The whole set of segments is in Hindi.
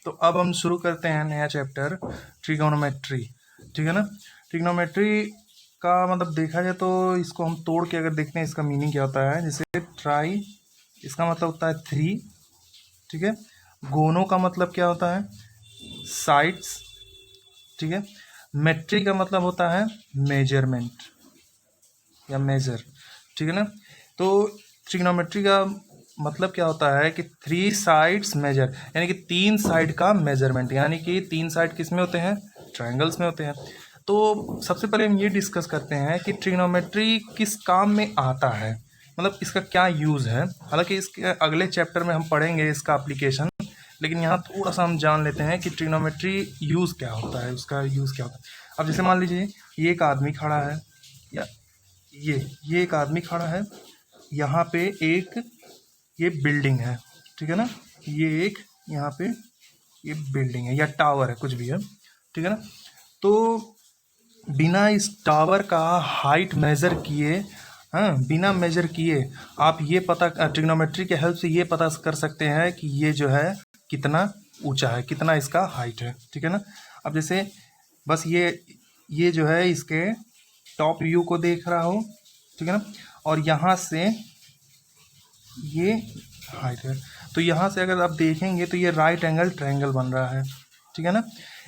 तो अब हम शुरू करते हैं नया चैप्टर ट्रिगोनोमेट्री। ठीक है ना। ट्रिगोनोमेट्री का मतलब देखा जाए तो इसको हम तोड़ के अगर देखते हैं इसका मीनिंग क्या होता है। जैसे ट्राई, इसका मतलब होता है 3। ठीक है। गोनो का मतलब क्या होता है, साइड्स। ठीक है। मेट्री का मतलब होता है मेजरमेंट या मेजर। ठीक है ना। तो ट्रिग्नोमेट्री का मतलब क्या होता है कि 3 साइड्स मेजर, यानी कि 3 साइड का मेजरमेंट, यानी कि 3 साइड किस में होते हैं, ट्रायंगल्स में होते हैं। तो सबसे पहले हम ये डिस्कस करते हैं कि ट्रिग्नोमेट्री किस काम में आता है, मतलब इसका क्या यूज़ है। हालांकि इसके अगले चैप्टर में हम पढ़ेंगे इसका एप्लीकेशन, लेकिन यहाँ थोड़ा सा हम जान लेते हैं कि ट्रिग्नोमेट्री यूज़ क्या होता है, उसका यूज़ क्या होता है। अब जैसे मान लीजिए ये एक आदमी खड़ा है, या ये एक आदमी खड़ा है, यहाँ पे एक ये बिल्डिंग है। ठीक है ना। ये एक यहाँ पे ये बिल्डिंग है या टावर है, कुछ भी है। ठीक है ना। तो बिना इस टावर का हाइट मेज़र किए, हाँ, बिना मेजर किए आप ये पता, ट्रिग्नोमेट्री के हेल्प से ये पता कर सकते हैं कि ये जो है कितना ऊंचा है, कितना इसका हाइट है। ठीक है ना। अब जैसे बस ये जो है इसके टॉप व्यू को देख रहा हो, ठीक है ना, और यहाँ से ये हाइट है, तो यहाँ से अगर आप देखेंगे तो ये राइट एंगल ट्रायंगल बन रहा है। ठीक है ना।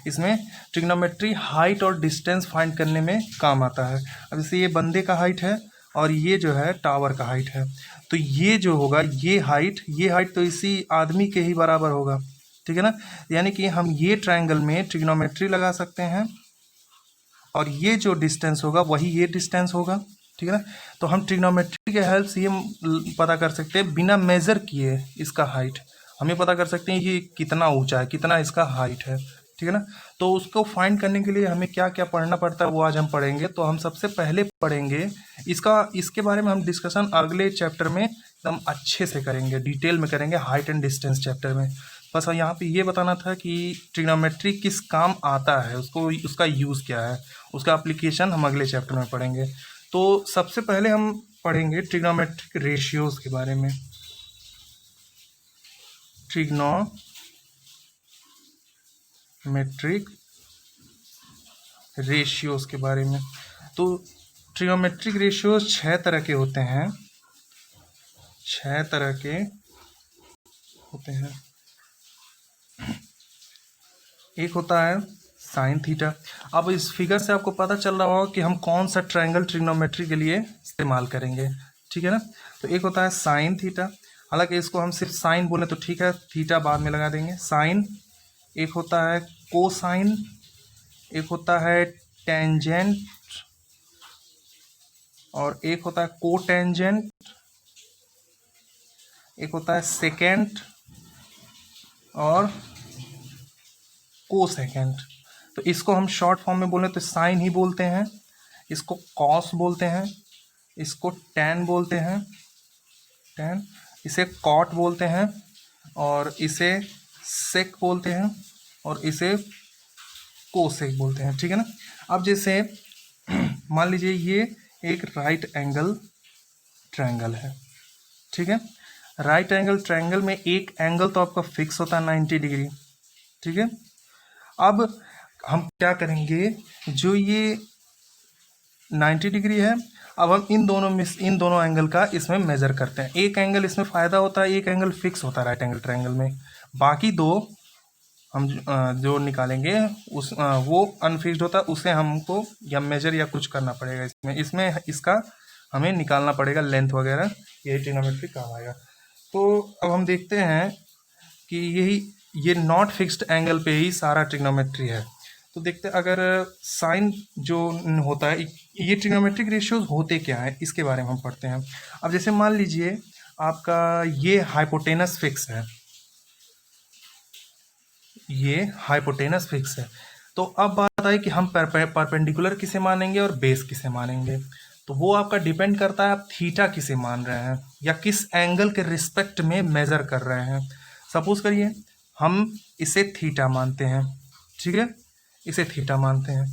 इसमें ट्रिग्नोमेट्री हाइट और डिस्टेंस फाइंड करने में काम आता है। अब जैसे ये बंदे का हाइट है और ये जो है टावर का हाइट है, तो ये जो होगा ये हाइट तो इसी आदमी के ही बराबर होगा। ठीक है ना। यानी कि हम ये ट्रायंगल में ट्रिग्नोमेट्री लगा सकते हैं और ये जो डिस्टेंस होगा वही ये डिस्टेंस होगा। ठीक है ना। तो हम ट्रिग्नोमेट्री के हेल्प से ये पता कर सकते हैं बिना मेज़र किए इसका हाइट, हमें पता कर सकते हैं ये कितना ऊंचा है, कितना इसका हाइट है। ठीक है ना। तो उसको फाइंड करने के लिए हमें क्या क्या पढ़ना पड़ता है वो आज हम पढ़ेंगे। तो हम सबसे पहले पढ़ेंगे इसके बारे में हम डिस्कशन अगले चैप्टर में एकदम अच्छे से करेंगे, डिटेल में करेंगे, हाइट एंड डिस्टेंस चैप्टर में। बस यहाँ पे ये बताना था कि ट्रिग्नोमेट्री किस काम आता है, उसका यूज़ क्या है, उसका एप्लीकेशन हम अगले चैप्टर में पढ़ेंगे। तो सबसे पहले हम पढ़ेंगे ट्रिग्नोमेट्रिक रेशियोज के बारे में, ट्रिग्नोमेट्रिक रेशियोज के बारे में। तो ट्रिग्नोमेट्रिक रेशियोज 6 तरह के होते हैं, 6 तरह के होते हैं। एक होता है साइन थीटा। अब इस फिगर से आपको पता चल रहा होगा कि हम कौन सा ट्रायंगल ट्रिग्नोमेट्री के लिए इस्तेमाल करेंगे। ठीक है ना। तो एक होता है साइन थीटा, हालांकि इसको हम सिर्फ साइन बोले तो ठीक है, थीटा बाद में लगा देंगे, साइन। एक होता है कोसाइन, एक होता है टेंजेंट, और एक होता है कोटेंजेंट, एक होता है सेकेंड और कोसेकेंड। तो इसको हम शॉर्ट फॉर्म में बोले तो साइन ही बोलते हैं, इसको कॉस बोलते हैं, इसको टैन बोलते हैं, टैन, इसे कॉट बोलते हैं, और इसे सेक बोलते हैं, और इसे कोसेक बोलते हैं। ठीक है ना। अब जैसे मान लीजिए ये एक राइट एंगल ट्रायंगल है। ठीक है। राइट एंगल ट्रायंगल में एक एंगल तो आपका फिक्स होता है 90 डिग्री। ठीक है। अब हम क्या करेंगे, जो ये 90 डिग्री है, अब हम इन दोनों एंगल का इसमें मेजर करते हैं। एक एंगल इसमें फ़ायदा होता है, एक एंगल फिक्स होता है राइट एंगल ट्रायंगल में, बाकी दो हम जो निकालेंगे वो अनफिक्स्ड होता है, उसे हमको या मेजर या कुछ करना पड़ेगा इसमें इसका हमें निकालना पड़ेगा लेंथ वगैरह, यही ट्रिग्नोमेट्री काम आएगा। तो अब हम देखते हैं कि ये नॉट फिक्स्ड एंगल पे ही सारा ट्रिग्नोमेट्री है। तो देखते हैं अगर साइन जो होता है, ये ट्रिग्नोमेट्रिक रेशियोज होते क्या है इसके बारे में हम पढ़ते हैं। अब जैसे मान लीजिए आपका ये हाइपोटेनस फिक्स है, ये हाइपोटेनस फिक्स है, तो अब बात आई कि हम परपेंडिकुलर किसे मानेंगे और बेस किसे मानेंगे। तो वो आपका डिपेंड करता है आप थीटा किसे मान रहे हैं या किस एंगल के रिस्पेक्ट में मेजर कर रहे हैं। सपोज करिए हम इसे थीटा मानते हैं, ठीक है, इसे थीटा मानते हैं,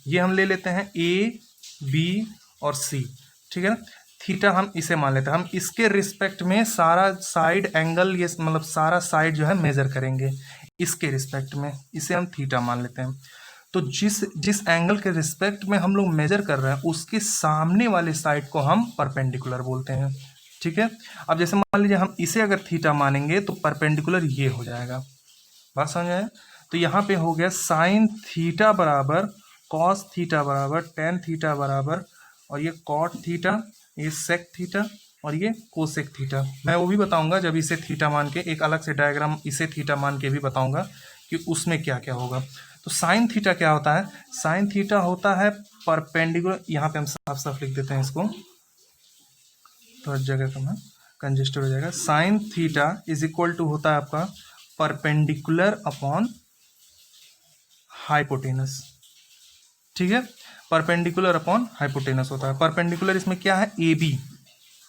ये हम ले लेते हैं ए बी और सी। ठीक है ना। थीटा हम इसे मान लेते हैं, हम इसके रिस्पेक्ट में सारा साइड एंगल, ये मतलब सारा साइड जो है मेजर करेंगे इसके रिस्पेक्ट में, इसे हम थीटा मान लेते हैं। तो जिस जिस एंगल के रिस्पेक्ट में हम लोग मेजर कर रहे हैं उसके सामने वाले साइड को हम परपेंडिकुलर बोलते हैं। ठीक है, अब जैसे मान लीजिए हम इसे अगर थीटा मानेंगे तो परपेंडिकुलर ये हो जाएगा, बात समझ आए। तो यहाँ पे हो गया साइन थीटा बराबर कॉस थीटा बराबर टेन थीटा बराबर, और ये कॉट थीटा, ये सेक थीटा, और ये कोसेक थीटा। मैं वो भी बताऊंगा जब इसे थीटा मान के, एक अलग से डायग्राम इसे थीटा मान के भी बताऊंगा कि उसमें क्या क्या होगा। तो साइन थीटा क्या होता है? साइन थीटा होता है परपेंडिकुलर, यहाँ पे हम साफ साफ लिख देते हैं इसको, तो हर जगह कम है, कंजेस्टेड हो जाएगा। Sine theta is equal to होता है आपका परपेंडिकुलर अपॉन हाइपोटेनस। ठीक है, परपेंडिकुलर अपॉन हाइपोटेनस होता है। परपेंडिकुलर इसमें क्या है? A B.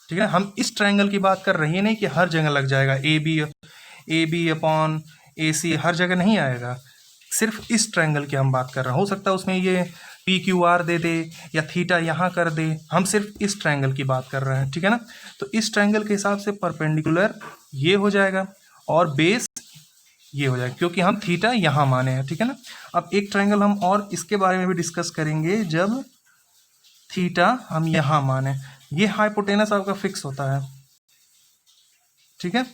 ठीक है, हम इस ट्रायंगल की बात कर रहे हैं, नहीं कि हर जगह लग जाएगा ए बी अपॉन ए सी, हर जगह नहीं आएगा, सिर्फ इस ट्रायंगल की हम बात कर रहे हैं। हो सकता है उसमें ये पी क्यू आर दे दे या थीटा यहाँ कर दे, हम सिर्फ इस ट्रायंगल की बात कर रहे हैं। ठीक है ना, तो इस ट्रायंगल के हिसाब से परपेंडिकुलर ये हो जाएगा और बेस ये हो जाएगा, क्योंकि हम थीटा यहाँ माने हैं। ठीक है ना, अब एक ट्रायंगल हम और इसके बारे में भी डिस्कस करेंगे जब थीटा हम यहाँ माने, ये हाइपोटेनस आपका फिक्स होता है। ठीक है,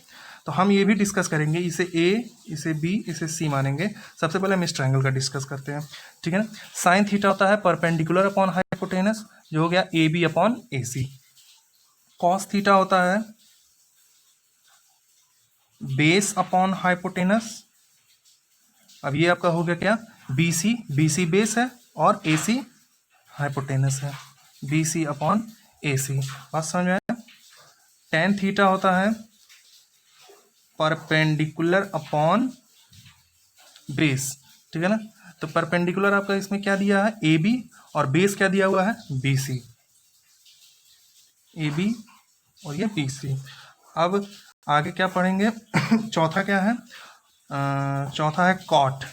तो हम ये भी डिस्कस करेंगे, इसे ए, इसे बी, इसे सी मानेंगे। सबसे पहले हम इस ट्रायंगल का डिस्कस करते हैं। ठीक है ना, साइन थीटा होता है परपेंडिकुलर अपॉन हाइपोटेनस, जो हो गया A B upon A C. Cos theta होता है बेस अपॉन हाइपोटेनस, अब ये आपका हो गया क्या? B C, B C base है और ए सी हाइपोटेनस है, B C upon A C. बात समझ में आया? टेन थीटा होता है परपेंडिकुलर अपॉन बेस। ठीक है ना, तो परपेंडिकुलर आपका इसमें क्या दिया है? ए बी, और बेस क्या दिया हुआ है? बी सी, ए बी और ये बी सी। अब आगे क्या पढ़ेंगे? चौथा क्या है? चौथा है cot,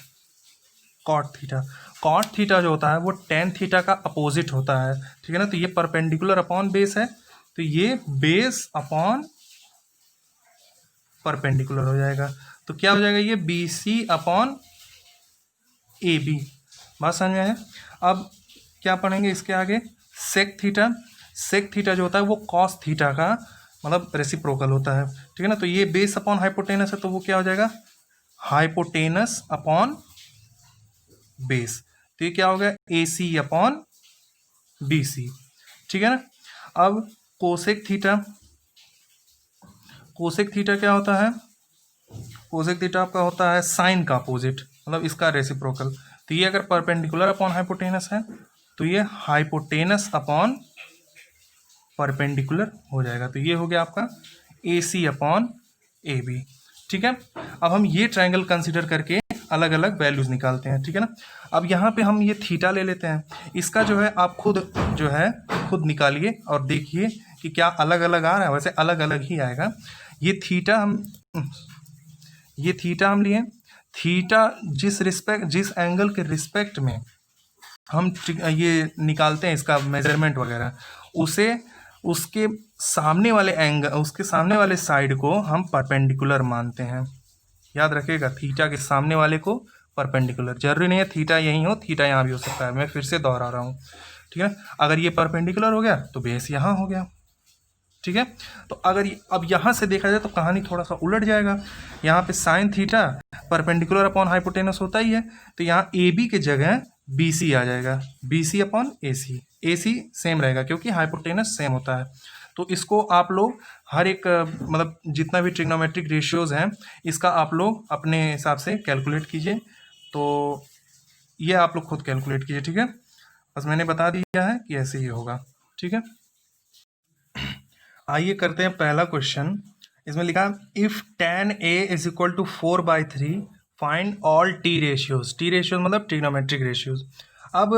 cot theta. Cot theta जो होता है वो टेन थीटा का अपोजिट होता है। ठीक है ना, तो ये परपेंडिकुलर अपॉन बेस है, तो ये बेस अपॉन परपेंडिकुलर हो जाएगा। तो क्या हो जाएगा? ये B C upon A B. बात समझ में है? अब क्या पढ़ेंगे इसके आगे? Sec theta. सेक थीटा जो होता है वो कॉस थीटा का मतलब रेसिप्रोकल होता है। ठीक है ना, तो ये बेस अपॉन हाइपोटेनस है, तो वो क्या हो जाएगा? Hypotenuse upon base. तो ये क्या हो गया? ए सी अपॉन बी सी। ठीक है ना, अब कोसेक थीटा। कोसेक थीटा क्या होता है? कोसेक थीटा आपका होता है साइन का अपोजिट, मतलब इसका रेसिप्रोकल। तो ये अगर परपेंडिकुलर अपॉन हाइपोटेनस है तो ये हाइपोटेनस अपॉन परपेंडिकुलर हो जाएगा। तो ये हो गया आपका ए सी अपॉन ए बी। ठीक है, अब हम ये ट्रायंगल कंसीडर करके अलग अलग वैल्यूज निकालते हैं। ठीक है ना, अब यहाँ पे हम ये थीटा ले लेते हैं, इसका जो है आप खुद जो है खुद निकालिए और देखिए कि क्या अलग अलग आ रहा है। वैसे अलग अलग ही आएगा। ये थीटा हम लिए, थीटा जिस एंगल के रिस्पेक्ट में हम ये निकालते हैं इसका मेजरमेंट वगैरह, उसे उसके सामने वाले एंगल, उसके सामने वाले साइड को हम परपेंडिकुलर मानते हैं। याद रखिएगा, थीटा के सामने वाले को परपेंडिकुलर। जरूरी नहीं है थीटा यहीं हो, थीटा यहाँ भी हो सकता है, मैं फिर से दोहरा रहा हूँ। ठीक है, अगर ये परपेंडिकुलर हो गया तो बेस यहाँ हो गया। ठीक है, तो अगर अब यहाँ से देखा जाए तो कहानी थोड़ा सा उलट जाएगा। यहाँ पे sine theta perpendicular upon hypotenuse होता ही है, तो यहाँ ए बी के जगह बी सी आ जाएगा, B C upon A C same रहेगा क्योंकि हाइपोटेनस सेम होता है। तो इसको आप लोग हर एक मतलब जितना भी ट्रिग्नोमेट्रिक रेशियोज हैं इसका आप लोग अपने हिसाब से कैलकुलेट कीजिए। तो ये आप लोग खुद कैलकुलेट कीजिए। ठीक है, बस मैंने बता दिया है कि ऐसे ही होगा। ठीक है, आइए करते हैं पहला क्वेश्चन। इसमें लिखा if tan a is equal to 4/3 find all T ratios. T ratios मतलब ट्रिग्नोमेट्रिक रेशियोज। अब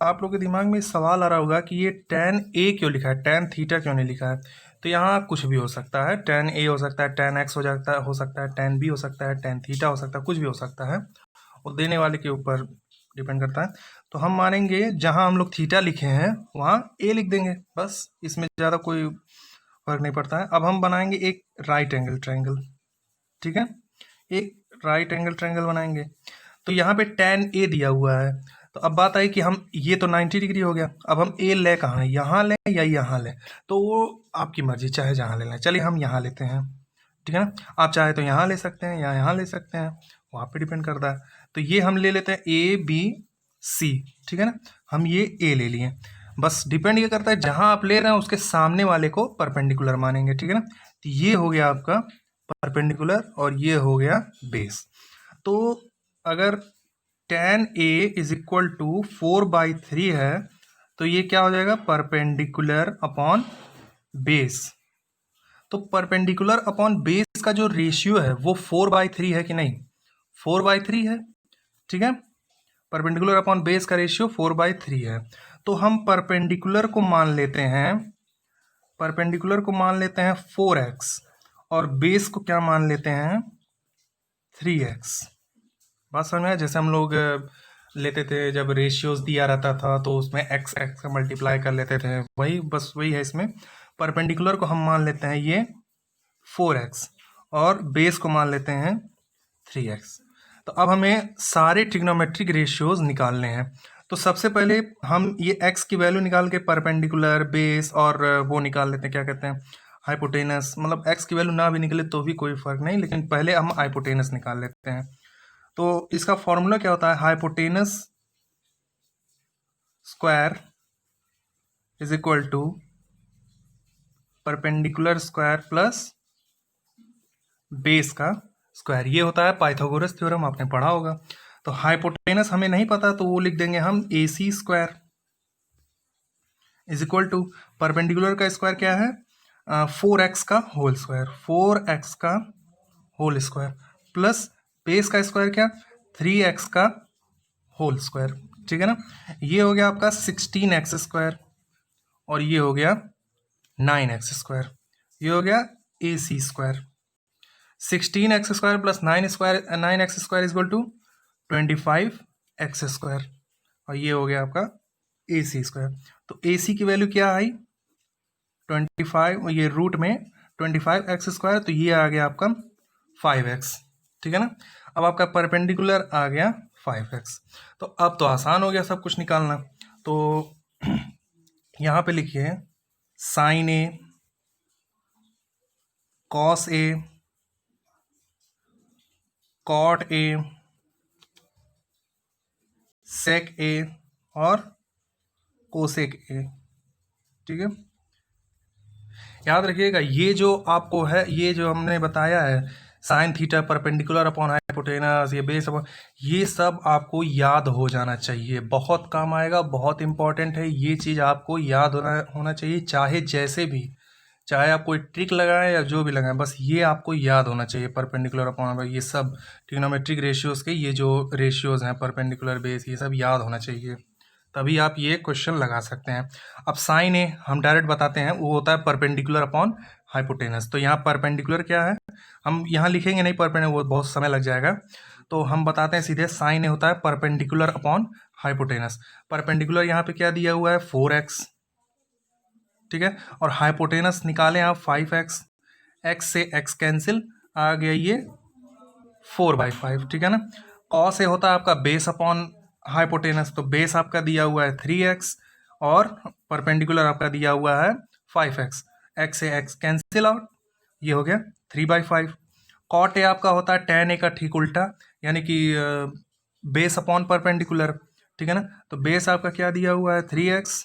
आप लोग के दिमाग में सवाल आ रहा होगा कि ये tan a क्यों लिखा है, tan थीटा क्यों नहीं लिखा है। तो यहाँ कुछ भी हो सकता है, tan a हो सकता है, tan x हो सकता है, tan b हो सकता है, tan थीटा हो सकता है, कुछ भी हो सकता है, वो देने वाले के ऊपर डिपेंड करता है। तो हम मानेंगे जहाँ हम लोग थीटा लिखे हैं वहाँ ए लिख देंगे, बस इसमें ज़्यादा कोई फर्क नहीं पड़ता है। अब हम बनाएंगे एक राइट एंगल ट्रायंगल, ठीक है, एक राइट एंगल ट्रायंगल बनाएंगे। तो यहाँ पे tan ए दिया हुआ है, तो अब बात आई कि हम ये तो 90 डिग्री हो गया, अब हम ए ले कहाँ है, यहाँ लें या यहाँ लें, तो वो आपकी मर्जी, चाहे जहाँ ले लें। चलिए हम यहाँ लेते हैं, ठीक है ना, आप चाहे तो यहाँ ले सकते हैं या यहाँ ले सकते हैं, वहाँ पे डिपेंड करता है। तो ये हम ले लेते हैं ए बी सी, ठीक है ना, हम ये ए ले लिए, बस डिपेंड ये करता है जहाँ आप ले रहे हैं उसके सामने वाले को परपेंडिकुलर मानेंगे, ठीक है ना। तो ये हो गया आपका परपेंडिकुलर और ये हो गया बेस। तो अगर tan A is equal to 4/3 है तो ये क्या हो जाएगा, परपेंडिकुलर अपॉन बेस। तो परपेंडिकुलर अपॉन बेस का जो रेशियो है वो 4/3 है कि नहीं, 4/3 है, ठीक है, परपेंडिकुलर अपॉन बेस का रेशियो 4/3 है। तो हम परपेंडिकुलर को मान लेते हैं, परपेंडिकुलर को मान लेते हैं 4x और बेस को क्या मान लेते हैं 3x। बात समझ में आया? जैसे हम लोग लेते थे जब रेशियोज दिया रहता था तो उसमें x का मल्टीप्लाई कर लेते थे, वही बस वही है इसमें। परपेंडिकुलर को हम मान लेते हैं ये 4x और बेस को मान लेते हैं 3x। तो अब हमें सारे ट्रिग्नोमेट्रिक रेशियोज निकालने हैं। तो सबसे पहले हम ये x की वैल्यू निकाल के परपेंडिकुलर बेस और वो निकाल लेते हैं, क्या कहते हैं, हाइपोटेनस। मतलब x की वैल्यू ना भी निकले तो भी कोई फर्क नहीं, लेकिन पहले हम हाइपोटेनस निकाल लेते हैं। तो इसका फॉर्मूला क्या होता है, hypotenuse square is equal to perpendicular square plus base का स्क्वायर। ये होता है पाइथागोरस थ्योरम, आपने पढ़ा होगा। तो हाइपोटेनस हमें नहीं पता तो वो लिख देंगे हम AC square is equal to perpendicular का स्क्वायर क्या है 4x का होल स्क्वायर, 4x का होल स्क्वायर प्लस बेस का स्क्वायर क्या 3x का होल स्क्वायर, ठीक है ना। ये हो गया आपका 16x स्क्वायर और ये हो गया 9x स्क्वायर, ये हो गया AC square. 16x square plus 9x square is equal to 25x square और ये हो गया आपका AC स्क्वायर। तो AC की वैल्यू क्या आई 25, ये रूट में 25x स्क्वायर, तो ये आ गया आपका 5x, ठीक है ना। अब आपका परपेंडिकुलर आ गया 5x। तो अब तो आसान हो गया सब कुछ निकालना। तो यहाँ पे लिखिए sine A cos A cot A sec A और कोसेक A, ठीक है। याद रखिएगा ये जो आपको है, ये जो हमने बताया है sine theta perpendicular upon hypotenuse, ये बेस अपॉन, ये सब आपको याद हो जाना चाहिए, बहुत काम आएगा, बहुत इंपॉर्टेंट है। ये चीज़ आपको याद होना चाहिए, चाहे जैसे भी, चाहे आप कोई ट्रिक लगाएं या जो भी लगाएं, बस ये आपको याद होना चाहिए। परपेंडिकुलर अपॉन ये सब ट्रिग्नोमेट्रिक रेशियोज़ के ये जो रेशियोज़ हैं परपेंडिकुलर बेस, ये सब याद होना चाहिए, तभी आप ये क्वेश्चन लगा सकते हैं। अब साइन ए हम डायरेक्ट बताते हैं, वो होता है परपेंडिकुलर अपॉन हाइपोटेनस। तो यहाँ परपेंडिकुलर क्या है, हम यहाँ लिखेंगे नहीं परपेंडिकुलर, वो बहुत समय लग जाएगा, तो हम बताते हैं सीधे साइन ए होता है परपेंडिकुलर अपॉन हाइपोटेनस। परपेंडिकुलर यहाँ पे क्या दिया हुआ है 4x, ठीक है, और हाइपोटेनस निकालें आप 5x, x से x कैंसिल, आ गया ये 4/5, ठीक है ना। कॉस ए होता है आपका बेस अपॉन हाइपोटेनस, तो बेस आपका दिया हुआ है 3x और परपेंडिकुलर आपका दिया हुआ है 5x, x से x कैंसिल आउट, ये हो गया 3/5। कॉट ए आपका होता है tan a का ठीक उल्टा, यानी कि बेस अपॉन परपेंडिकुलर, ठीक है ना। तो बेस आपका क्या दिया हुआ है 3x,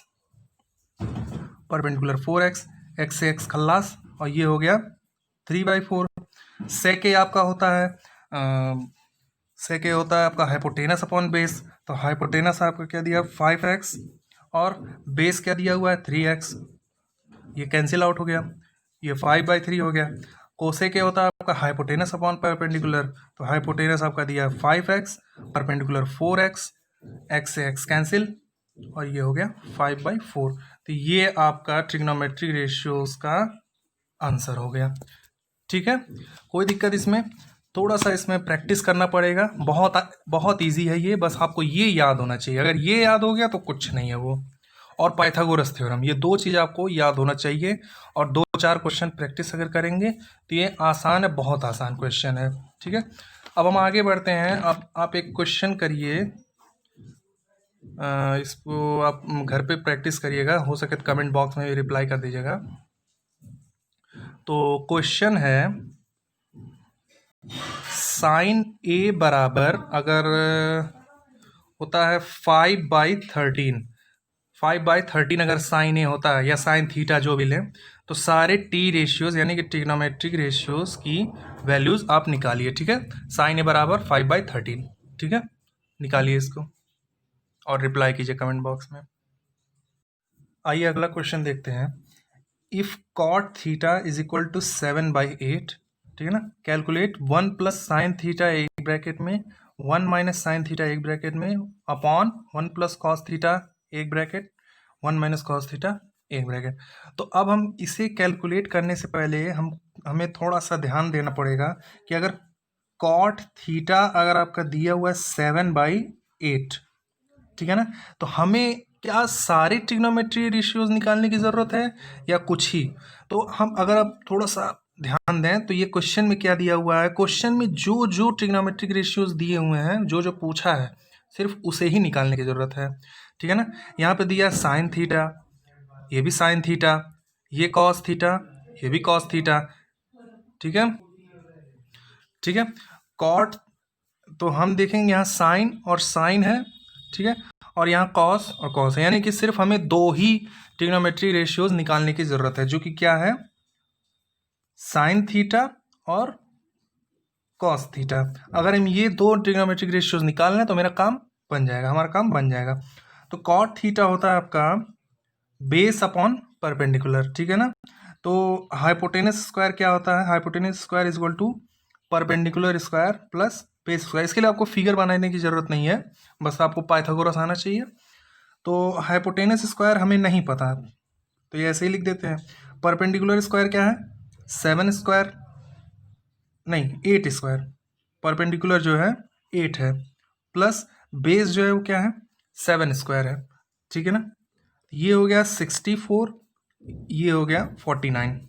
परपेंडिकुलर 4x, x से x खल्लास और ये हो गया 3/4। सेक ए आपका होता है सेक ए होता है आपका हाइपोटेनस अपॉन बेस, तो हाइपोटेनस आपका क्या दिया 5x और बेस क्या दिया हुआ है 3x, ये कैंसिल आउट हो गया, ये 5/3 हो गया। कोसेक ए होता है आपका हाइपोटेनस अपॉन परपेंडिकुलर, तो हाइपोटेनस आपका दिया 5x, परपेंडिकुलर 4x, x से x कैंसिल और ये हो गया 5/4। तो ये आपका ट्रिग्नोमेट्रिक रेशियोज का आंसर हो गया, ठीक है, कोई दिक्कत इसमें। थोड़ा सा इसमें प्रैक्टिस करना पड़ेगा। बहुत ईजी है ये, बस आपको ये याद होना चाहिए। अगर ये याद हो गया तो कुछ नहीं है वो। और पाइथागोरस थ्योरम, ये दो चीज़ आपको याद होना चाहिए। और 2-4 क्वेश्चन प्रैक्टिस अगर करेंगे तो ये आसान है, बहुत आसान क्वेश्चन है। ठीक है, अब हम आगे बढ़ते हैं। आप एक क्वेश्चन करिए, इसको आप घर पे प्रैक्टिस करिएगा, हो सके तो कमेंट बॉक्स में रिप्लाई कर दीजिएगा। तो क्वेश्चन है साइन ए बराबर अगर होता है 5/13, 5/13 अगर साइन ए होता है या साइन थीटा जो भी लें, तो सारे टी रेशियोज यानी कि ट्रिग्नोमेट्रिक रेशियोज की वैल्यूज आप निकालिए। ठीक है, साइन ए बराबर 5/13। ठीक है, निकालिए इसको और रिप्लाई कीजिए कमेंट बॉक्स में। आइए अगला क्वेश्चन देखते हैं। If cot theta is equal to 7/8, ठीक है ना, कैलकुलेट 1 प्लस साइन थीटा एक ब्रैकेट में, 1 माइनस साइन थीटा एक ब्रैकेट में, अपॉन 1 प्लस कॉस थीटा एक ब्रैकेट, 1 माइनस कॉस थीटा एक ब्रैकेट। तो अब हम इसे कैलकुलेट करने से पहले हमें थोड़ा सा ध्यान देना पड़ेगा कि अगर कॉट थीटा अगर आपका दिया हुआ है 7/8, ठीक है ना, तो हमें क्या सारे ट्रिग्नोमेट्री रेशियोज निकालने की ज़रूरत है या कुछ ही? तो हम अगर आप थोड़ा सा ध्यान दें तो ये क्वेश्चन में क्या दिया हुआ है, क्वेश्चन में जो जो ट्रिग्नोमेट्रिक रेशियोज दिए हुए हैं, जो जो पूछा है, सिर्फ उसे ही निकालने की ज़रूरत है। ठीक है ना, यहाँ पे दिया साइन थीटा, ये भी साइन थीटा, ये कॉस थीटा, ये भी कॉस थीटा। ठीक है, ठीक है, कॉट तो हम देखेंगे यहाँ साइन और साइन है, ठीक है, और यहाँ कॉस और कॉस है, यानी कि सिर्फ हमें दो ही ट्रिग्नोमेट्री रेशियोज निकालने की ज़रूरत है, जो कि क्या है, साइन थीटा और कॉस थीटा। अगर हम ये दो ट्रिग्नोमेट्रिक रेशियोज निकाल लें तो मेरा काम बन जाएगा, हमारा काम बन जाएगा। तो कॉट थीटा होता है आपका बेस अपॉन परपेंडिकुलर। ठीक है ना, तो हाइपोटेनस स्क्वायर क्या होता है, hypotenuse square is equal to perpendicular square plus base square. इसके लिए आपको फिगर बनाने की जरूरत नहीं है, बस आपको पाइथागोरस आना चाहिए। तो हाइपोटेनस स्क्वायर हमें नहीं पता, तो ये ऐसे ही लिख देते हैं। परपेंडिकुलर स्क्वायर क्या है, 7 स्क्वायर, नहीं 8 स्क्वायर, परपेंडिकुलर जो है 8 है, प्लस बेस जो है वो क्या है, 7 स्क्वायर है। ठीक है ना, ये हो गया 64, ये हो गया 49।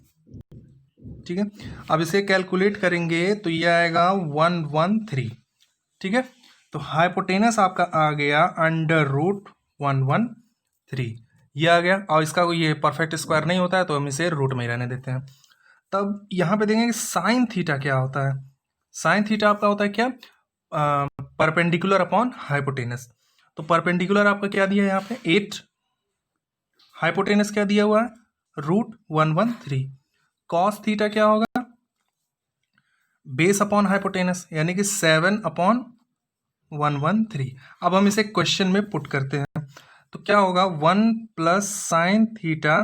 ठीक है, अब इसे कैलकुलेट करेंगे तो ये आएगा 113। ठीक है, तो हाइपोटेनस आपका आ गया √113, ये आ गया। और इसका कोई ये परफेक्ट स्क्वायर नहीं होता है तो हम इसे रूट में ही रहने देते हैं। तब यहाँ पे देखेंगे साइन थीटा क्या होता है। साइन थीटा आपका होता है क्या, परपेंडिकुलर अपॉन हाइपोटेनस। तो परपेंडिकुलर आपका क्या दिया है यहाँ पे 8, हाइपोटेनस क्या दिया हुआ है √113। कॉस थीटा क्या होगा, बेस अपॉन हाइपोटेनस, यानी कि 7/113। अब हम इसे क्वेश्चन में पुट करते हैं तो क्या होगा, 1 प्लस साइन थीटा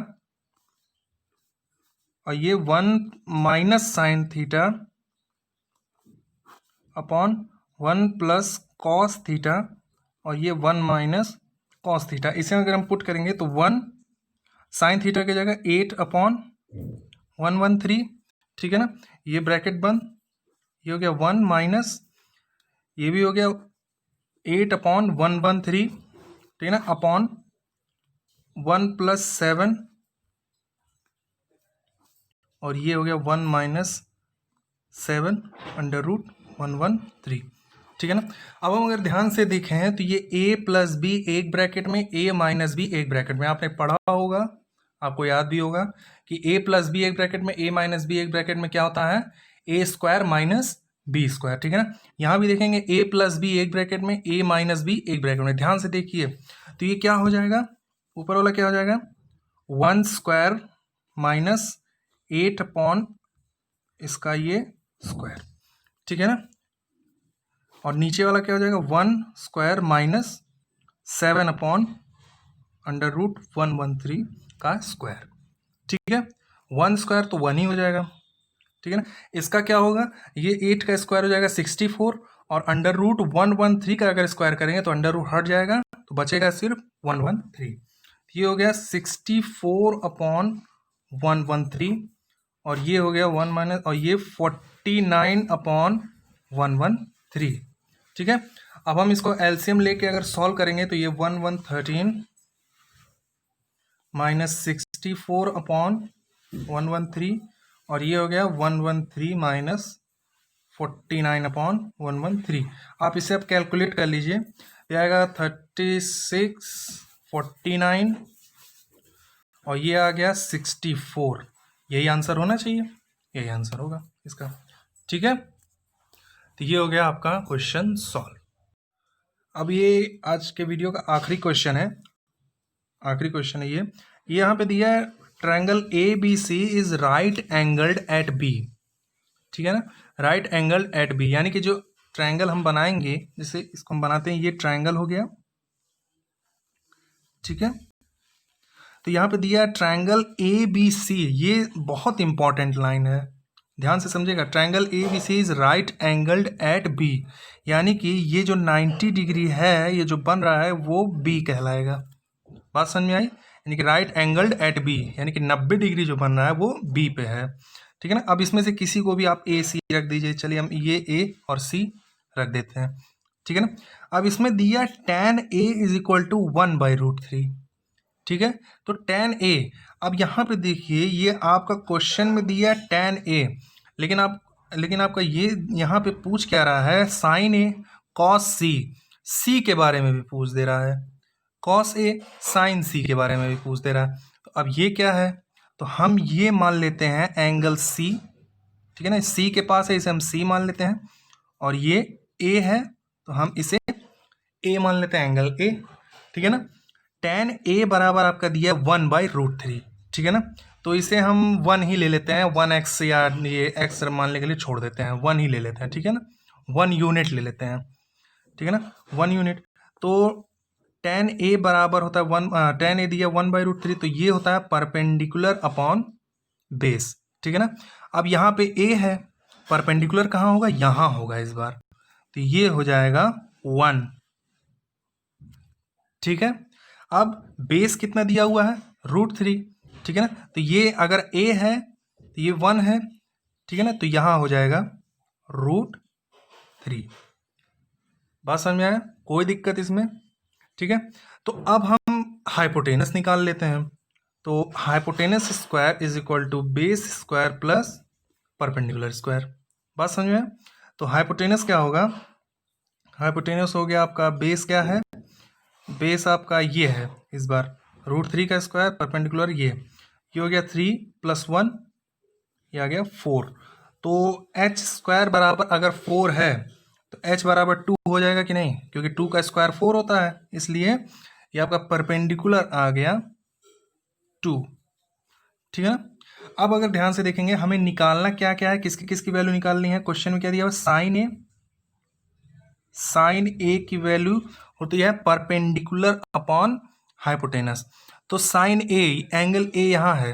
और ये 1 minus sine theta upon 1 plus cos theta और ये 1 माइनस कॉस थीटा। इसे अगर हम पुट करेंगे तो 1 साइन थीटा की जगह 8/113। ठीक है ना, ये ब्रैकेट बंद, ये हो गया 1 माइनस, ये भी हो गया 8/113। ठीक है ना, अपॉन 1 प्लस 7 और ये हो गया 1 माइनस 7/√113। ठीक है ना, अब हम अगर ध्यान से देखें तो ये a प्लस बी एक ब्रैकेट में, a माइनस बी एक ब्रैकेट में, आपने पढ़ा होगा, आपको याद भी होगा कि a प्लस बी एक ब्रैकेट में, a माइनस बी एक ब्रैकेट में क्या होता है, a square minus B square. ठीक है ना, यहाँ भी देखेंगे a प्लस बी एक ब्रैकेट में, a माइनस बी एक ब्रैकेट में। ध्यान से देखिए तो ये क्या हो जाएगा, ऊपर वाला क्या हो जाएगा, 1 स्क्वायर माइनस 8 अपॉन इसका ये स्क्वायर। ठीक है ना, और नीचे वाला क्या हो जाएगा, 1 स्क्वायर माइनस 7/√113 का स्क्वायर। ठीक है, 1 स्क्वायर तो 1 ही हो जाएगा। ठीक है ना, इसका क्या होगा, ये 8 का स्क्वायर हो जाएगा 64, और √113 का अगर स्क्वायर करेंगे तो अंडर रूट हट जाएगा, तो बचेगा सिर्फ 113। ये हो गया 64/113, और ये हो गया 1 माइनस, और ये 49/113 113। ठीक है, अब हम इसको एलसीएम लेके अगर सॉल्व करेंगे तो ये 1113 माइनस 64 अपॉन 113 और ये हो गया 113 माइनस 49 अपॉन 113। आप इसे अब कैलकुलेट कर लीजिए, ये आएगा 36 49 और ये आ गया 64। यही आंसर होना चाहिए, यही आंसर होगा इसका। ठीक है, तो ये हो गया आपका क्वेश्चन सॉल्व। अब ये आज के वीडियो का आखिरी क्वेश्चन है, आखिरी क्वेश्चन है ये यहाँ पे दिया है triangle A B C is right angled at B. ठीक है ना, राइट एंगल्ड एट बी, यानी कि जो ट्रायंगल हम बनाएंगे, जैसे इसको हम बनाते हैं, ये ट्रायंगल हो गया। ठीक है, तो यहाँ पे दिया है ट्रायंगल ए बी सी, ये बहुत इंपॉर्टेंट लाइन है, ध्यान से समझिएगा। Triangle A B C is right angled at B, यानी कि ये जो 90 डिग्री है, ये जो बन रहा है वो बी कहलाएगा। बात समझ में आई, यानी कि राइट एंगल्ड एट बी, यानी कि 90 डिग्री जो बन रहा है वो बी पे है। ठीक है ना, अब इसमें से किसी को भी आप ए सी रख दीजिए, चलिए हम ये ए और सी रख देते हैं। ठीक है ना, अब इसमें दिया tan a is equal to 1/√3। ठीक है, तो tan a, अब यहाँ पे देखिए ये आपका क्वेश्चन में दिया tan a, लेकिन आपका ये यहाँ पे पूछ क्या रहा है, sin a cos c के बारे में भी पूछ दे रहा है, cos a sin c के बारे में भी पूछ दे रहा है। तो अब ये क्या है, तो हम ये मान लेते हैं एंगल c। ठीक है ना, c के पास है, इसे हम c मान लेते हैं, और ये a है तो हम इसे a मान लेते हैं, एंगल a। ठीक है ना, tan a बराबर आपका दिया 1/√3। ठीक है ना, तो इसे हम 1 ही ले लेते हैं, 1x या ये x मानने के लिए छोड़ देते हैं, 1 ही ले लेते हैं। ठीक है ना, 1 यूनिट ले लेते हैं। ठीक है ना, 1 यूनिट, तो tan a बराबर होता है tan a दिया 1/√3, तो ये होता है परपेंडिकुलर अपॉन बेस। ठीक है ना, अब यहाँ पे a है, परपेंडिकुलर कहाँ होगा, यहाँ होगा इस बार, तो ये हो जाएगा 1। ठीक है, अब बेस कितना दिया हुआ है, √3। ठीक है ना, तो ये अगर a है तो ये 1 है। ठीक है ना, तो यहाँ हो जाएगा √3। बात समझ में आया, कोई दिक्कत इसमें। ठीक है, तो अब हम हाइपोटेनस निकाल लेते हैं, तो hypotenuse square is equal to base square plus perpendicular square. बात समझ में आया, तो हाइपोटेनस क्या होगा, हाइपोटेनस हो गया आपका, बेस क्या है, बेस आपका ये है इस बार √3 का स्क्वायर, परपेंडिकुलर ये हो गया 3 + 1, ये आ गया 4। तो h स्क्वायर बराबर अगर 4 है तो h बराबर 2 हो जाएगा कि नहीं, क्योंकि 2 का स्क्वायर 4 होता है, इसलिए ये आपका परपेंडिकुलर आ गया 2। ठीक है ना, अब अगर ध्यान से देखेंगे हमें निकालना क्या क्या है, किसकी किसकी वैल्यू निकालनी है। क्वेश्चन में क्या दिया हुआ, साइन ए की वैल्यू होती है परपेंडिकुलर अपॉन हाइपोटेनस। तो साइन ए, एंगल ए यहाँ है,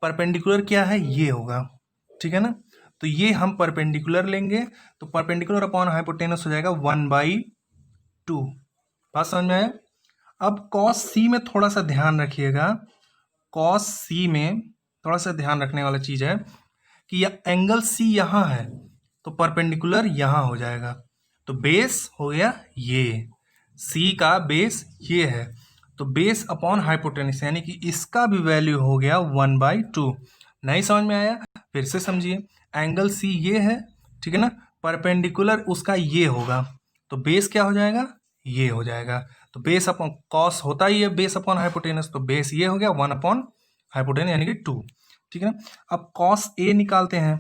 परपेंडिकुलर क्या है, ये होगा। ठीक है ना, तो ये हम परपेंडिकुलर लेंगे, तो परपेंडिकुलर अपॉन हाइपोटेनस हो जाएगा 1/2। बात समझ में आया। अब कॉस सी में थोड़ा सा ध्यान रखिएगा, कॉस सी में थोड़ा सा ध्यान रखने वाला चीज है कि एंगल सी यहाँ है तो परपेंडिकुलर यहाँ हो जाएगा, तो बेस हो गया ये, सी का बेस ये है, तो बेस अपॉन हाइपोटेनस, यानी कि इसका भी वैल्यू हो गया 1/2। नहीं समझ में आया, फिर से समझिए, एंगल सी ये है, ठीक है ना, परपेंडिकुलर उसका ये होगा, तो बेस क्या हो जाएगा, ये हो जाएगा। तो बेस अपॉन कॉस होता ही है बेस अपॉन हाइपोटेनस, तो बेस ये हो गया 1 अपॉन हाइपोटेनस यानी कि 2। ठीक है ना, अब कॉस ए निकालते हैं,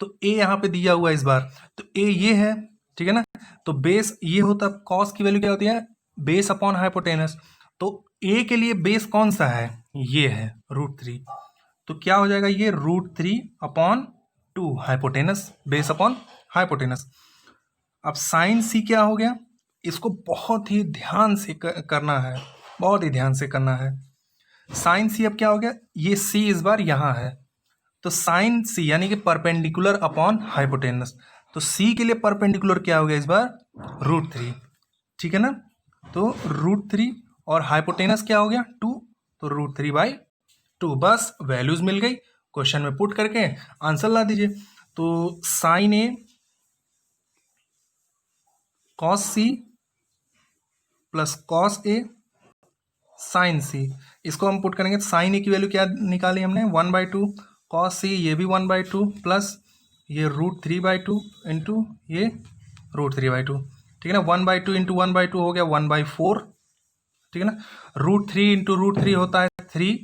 तो ए यहाँ पे दिया हुआ है इस बार, तो ए ये है। ठीक है ना, तो बेस ये होता है, कॉस की वैल्यू क्या होती है, बेस अपॉन हाइपोटेनस, तो ए के लिए बेस कौन सा है, ये है √3, तो क्या हो जाएगा ये √3 upon 2 hypotenuse, base upon hypotenuse. अब साइन सी क्या हो गया, इसको बहुत ही ध्यान से करना है, बहुत ही ध्यान से करना है। साइन सी अब क्या हो गया, ये सी इस बार यहाँ है, तो साइन सी यानी कि परपेंडिकुलर अपॉन हाइपोटेनस, तो सी के लिए परपेंडिकुलर क्या हो गया इस बार, √3। ठीक है ना, तो √3 और हाइपोटेनस क्या हो गया 2, तो √3/2। बस वैल्यूज मिल गई, क्वेश्चन में पुट करके आंसर ला दीजिए। तो sign A cos C plus cos A sign सी। इसको हम पुट करेंगे, साइन ए की वैल्यू क्या निकाली हमने, 1/2, कॉस सी ये भी 1/2 प्लस ये √3/2 इंटू ये √3/2, ठीक है ना। 1/2 इंटू 1/2 हो गया 1/4, ठीक है ना। √3 इंटू √3 होता है 3,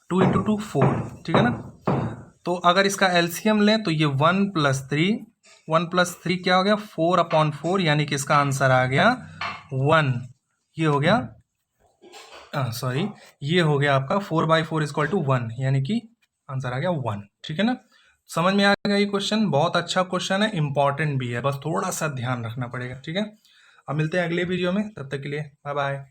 2 इंटू 2 4, ठीक है ना। तो अगर इसका एलसीएम लें तो ये 1 + 3, 1 + 3 क्या हो गया 4/4, यानी कि इसका आंसर आ गया 1। ये हो गया सॉरी, ये हो गया आपका 4/4 = 1, यानी कि आंसर आ गया 1, ठीक है ना। समझ में आ गया ये क्वेश्चन, बहुत अच्छा क्वेश्चन है, इंपॉर्टेंट भी है, बस थोड़ा सा ध्यान रखना पड़ेगा, ठीक है। अब मिलते हैं अगले वीडियो में, तब तक के लिए बाय बाय।